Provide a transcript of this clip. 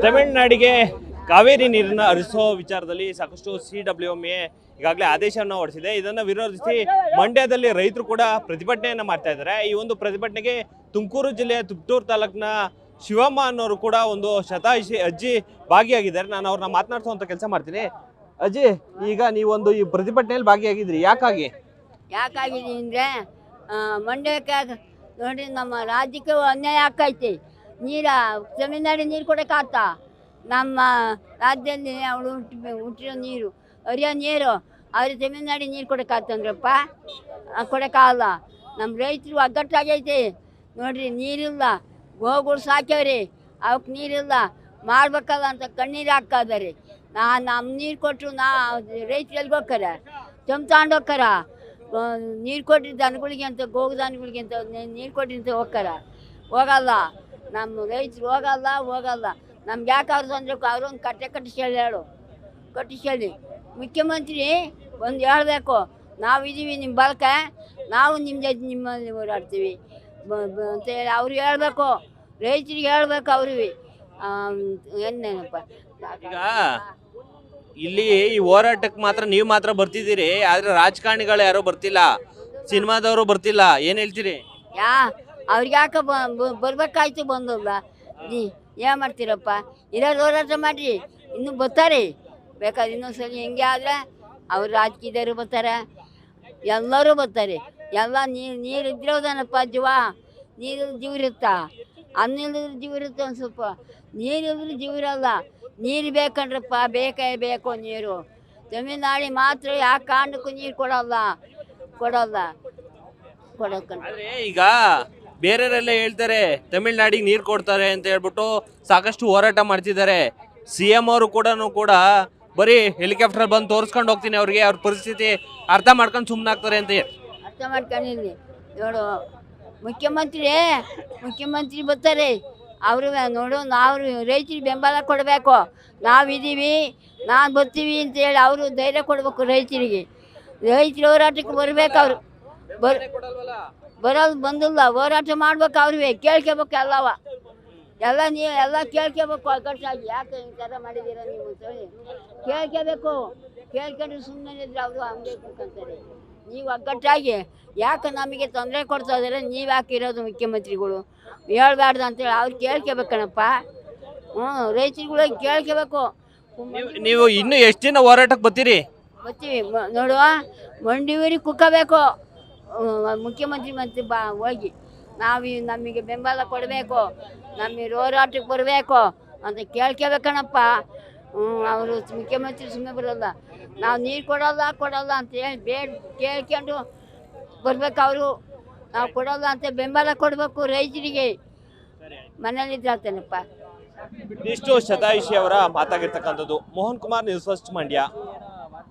ತಮಿಳುನಾಡಿಗೆ ಕಾವೇರಿ ನೀರನ್ನು ಹರಿಸೋ ವಿಚಾರದಲ್ಲಿ ಸಾಕಷ್ಟು CWMA ಈಗಾಗಲೇ ಆದೇಶವನ್ನು ಹೊರಡಿಸಿದೆ. ಇದನ್ನು ವಿರೋಧಿಸಿ ಮಂಡ್ಯದಲ್ಲಿ ರೈತರು ಕೂಡ ಪ್ರತಿಭಟನೆಯನ್ನು ಮಾಡ್ತಾ ಇದ್ದಾರೆ. ಈ ಒಂದು ಪ್ರತಿಭಟನೆಗೆ ತುಮಕೂರು ಜಿಲ್ಲೆಯ ತುಮಕೂರು ತಾಲೂಕಿನ ಶಿವಮ್ಮ ಅನ್ನೋರು ಕೂಡ ಒಂದು ಶತಾಯುಷಿ ಅಜ್ಜಿ ಭಾಗಿಯಾಗಿದ್ದಾರೆ. ನಾನು ಅವ್ರನ್ನ ಮಾತನಾಡಿಸುವಂಥ ಕೆಲಸ ಮಾಡ್ತೀನಿ. ಅಜ್ಜಿ, ಈಗ ನೀವೊಂದು ಈ ಪ್ರತಿಭಟನೆಯಲ್ಲಿ ಭಾಗಿಯಾಗಿದ್ರಿ, ಯಾಕಾಗಿದ್ದೀನಿ ಅಂದರೆ ಮಂಡ್ಯಕ್ಕೆ ನೋಡಿ ನಮ್ಮ ರಾಜ್ಯಕ್ಕೆ ಅನ್ಯಾಯ ಆಕೈತಿ. ತಮಿಳ್ನಾಡು ನೀರು ಕೊಡೋಕ್ಕಾಗ್ತಾ? ನಮ್ಮ ರಾಜ್ಯದಲ್ಲಿ ಅವಳು ಹುಟ್ಟಿರೋ ನೀರು ಹರಿಯೋ ನೀರು ಅವ್ರಿಗೆ ತಮಿಳ್ನಾಡಿಗೆ ನೀರು ಕೊಡೋಕ್ಕಾಗ್ತಂದ್ರಪ್ಪ? ಕೊಡೋಕ್ಕಾಗಲ್ಲ. ನಮ್ಮ ರೈತರು ಒಗ್ಗಟ್ಟಾಗೈತಿ ನೋಡ್ರಿ. ನೀರಿಲ್ಲ, ಗೋಗಳು ಸಾಕ್ಯವ್ರಿ, ಅವಕ್ಕೆ ನೀರಿಲ್ಲ, ಮಾಡ್ಬೇಕಲ್ಲ ಅಂತ ಕಣ್ಣೀರು ಹಾಕ್ಕಾದಾರೆ. ನಮ್ಮ ನೀರು ಕೊಟ್ಟರು ರೈತರು ಎಲ್ಲಿಗೆ ಹೋಗ್ತಾರ? ತಗೊಂಡು ಹೋಗ್ತಾರ. ನೀರು ಕೊಟ್ಟಿದ್ದ ದನಗಳಿಗೆ ಅಂತ, ಗೋಗು ದನಗಳಿಗೆ ಅಂತ ನೀರು ಕೊಟ್ಟಿದ್ದ ಹೋಗಲ್ಲ. ನಮ್ಮ ರೈತರು ಹೋಗಲ್ಲ. ನಮ್ಗೆ ಯಾಕೆ ಅವ್ರು ತೊಂದರೆ? ಅವ್ರೊಂದು ಕಟ್ಟಿಸಿ ಹೇಳು, ಮುಖ್ಯಮಂತ್ರಿ ಒಂದು ಹೇಳಬೇಕು, ನಾವು ಇದ್ದೀವಿ ನಿಮ್ಮ ಬಲಕ, ನಾವು ನಿಮ್ಮ ಜೊತೆ ನಿಮ್ಮಲ್ಲಿ ಓಡಾಡ್ತೀವಿ ಅಂತೇಳಿ ಅವ್ರು ಹೇಳಬೇಕು. ರೈತರಿಗೆ ಹೇಳ್ಬೇಕು ಅವ್ರಿಗೆ. ಏನೇನಪ್ಪ ಈಗ ಇಲ್ಲಿ ಈ ಹೋರಾಟಕ್ಕೆ ಮಾತ್ರ ನೀವು ಮಾತ್ರ ಬರ್ತಿದ್ದೀರಿ, ಆದ್ರೆ ರಾಜಕಾರಣಿಗಳು ಯಾರು ಬರ್ತಿಲ್ಲ, ಸಿನಿಮಾದವರು ಬರ್ತಿಲ್ಲ. ಏನ್ ಹೇಳ್ತೀರಿ? ಅವ್ರಿಗೆ ಯಾಕೆ ಬರ್ಬೇಕಾಯ್ತು? ಬಂದಲ್ಲ, ಏನು ಮಾಡ್ತೀರಪ್ಪ? ಇರೋದು ಹೋರಾಟ ಮಾಡ್ರಿ, ಇನ್ನೂ ಬರ್ತಾರೆ. ಬೇಕಾದ್ರೆ ಇನ್ನೊಂದ್ಸಲಿ ಹೆಂಗೆ ಆದರೆ ಅವ್ರು ರಾಜಕೀಯದವರು ಬರ್ತಾರೆ, ಎಲ್ಲರೂ ಬರ್ತಾರೆ. ಎಲ್ಲ ನೀರು ಇದ್ರೋದನಪ್ಪ ಜೀವ. ನೀರು ಜೀವ ಇರುತ್ತಾ? ಅನ್ನಿಲ್ಲದ್ರೆ ಜೀವ ಇರುತ್ತೆ. ಒಂದು ಸ್ವಲ್ಪ ನೀರಿಲ್ಲದ್ರೆ ಜೀವ ಇರಲ್ಲ. ನೀರು ಬೇಕಂಡ್ರಪ್ಪ, ಬೇಕೇ ಬೇಕು ನೀರು. ತಮಿಳ್ನಾಡಿಗೆ ಮಾತ್ರ ಯಾವ ಕಾರಣಕ್ಕೂ ನೀರು ಕೊಡೋಕ್ಕಂದ್ರೆ. ಈಗ ಬೇರೆಯವರೆಲ್ಲ ಹೇಳ್ತಾರೆ ತಮಿಳ್ನಾಡಿಗೆ ನೀರು ಕೊಡ್ತಾರೆ ಅಂತ ಹೇಳ್ಬಿಟ್ಟು ಸಾಕಷ್ಟು ಹೋರಾಟ ಮಾಡ್ತಿದ್ದಾರೆ. CM ಅವರು ಕೂಡ ಬರೀ ಹೆಲಿಕಾಪ್ಟರ್ ಬಂದು ತೋರಿಸ್ಕೊಂಡು ಹೋಗ್ತೀನಿ, ಅವ್ರಿಗೆ ಅವ್ರ ಪರಿಸ್ಥಿತಿ ಅರ್ಥ ಮಾಡ್ಕೊಂಡು ಸುಮ್ಮನಾಗ್ತಾರೆ ಅಂತ ಅರ್ಥ ಮಾಡ್ಕೊಂಡಿದ್ದೀನಿ ನೋಡು. ಮುಖ್ಯಮಂತ್ರಿ ಬರ್ತಾರೆ, ಅವರು ನೋಡು. ನಾವು ರೈತರಿಗೆ ಬೆಂಬಲ ಕೊಡಬೇಕು. ನಾವಿದ್ದೀವಿ, ನಾನು ಬರ್ತೀವಿ ಅಂತೇಳಿ ಅವರು ಧೈರ್ಯ ಕೊಡಬೇಕು ರೈತರಿಗೆ. ರೈತರ ಹೋರಾಟಕ್ಕೆ ಬರಬೇಕು. ಅವರು ಬರೋದು ಬಂದಿಲ್ಲ, ಹೋರಾಟ ಮಾಡ್ಬೇಕು. ಅವ್ರಿಗೆ ಕೇಳ್ಕೋಬೇಕು. ಎಲ್ಲ ಕೇಳ್ಕೋಬೇಕು ಒಗ್ಗಟ್ಟಾಗಿ. ಯಾಕೆ ಈ ಥರ ಮಾಡಿದ್ದೀರ ನೀವು ಅಂತೇಳಿ ಕೇಳ್ಕೋಬೇಕು. ಕೇಳ್ಕೊಂಡ್ರೆ ಸುಮ್ಮನೆ ಇದ್ರೆ ಅವರು ಹಂಗೆ ಕೂತ್ಕೊಂತಾರೆ. ನೀವು ಒಗ್ಗಟ್ಟಾಗಿ ಯಾಕೆ ನಮಗೆ ತೊಂದರೆ ಕೊಡ್ತಾ ಇದ್ದಾರೆ? ನೀವು ಯಾಕೆ ಇರೋದು ಮುಖ್ಯಮಂತ್ರಿಗಳು? ಹೇಳ್ಬಾರ್ದು ಅಂತೇಳಿ ಅವ್ರು ಕೇಳ್ಕೋಬೇಕಣಪ್ಪ. ರೈತರುಗಳಿಗೆ ಕೇಳ್ಕೋಬೇಕು. ನೀವು ಇನ್ನೂ ಎಷ್ಟು ದಿನ ಹೋರಾಟಕ್ಕೆ ಬರ್ತೀರಿ? ಬರ್ತೀವಿ ನೋಡುವ. ಮಂಡಿಯೂರಿಗೆ ಕುಕ್ಕಬೇಕು ಮುಖ್ಯಮಂತ್ರಿ ಮಂತ್ರಿ ಹೋಗಿ ನಮಗೆ ಬೆಂಬಲ ಕೊಡಬೇಕು, ನಮಗೆ ಹೋರಾಟಕ್ಕೆ ಬರಬೇಕು ಅಂತ ಕೇಳ್ಕೋಬೇಕಣಪ್ಪ. ಅವರು ಮುಖ್ಯಮಂತ್ರಿ ಸುಮ್ಮನೆ ಬರೋಲ್ಲ. ನಾವು ನೀರು ಕೊಡಲ್ಲ ಅಂತ ಹೇಳಿ ಕೇಳ್ಕೊಂಡು ಬರ್ಬೇಕು. ಅವರು ನಾವು ಕೊಡಲ್ಲ ಅಂತ ಬೆಂಬಲ ಕೊಡಬೇಕು ರೈತರಿಗೆ. ಮನೇಲಿದ್ದಾತೇನಪ್ಪ. ಇಷ್ಟು ಶತಾಯುಷಿ ಅವರ ಮಾತಾಗಿರ್ತಕ್ಕಂಥದ್ದು. Mohan Kumar, news first, Mandya.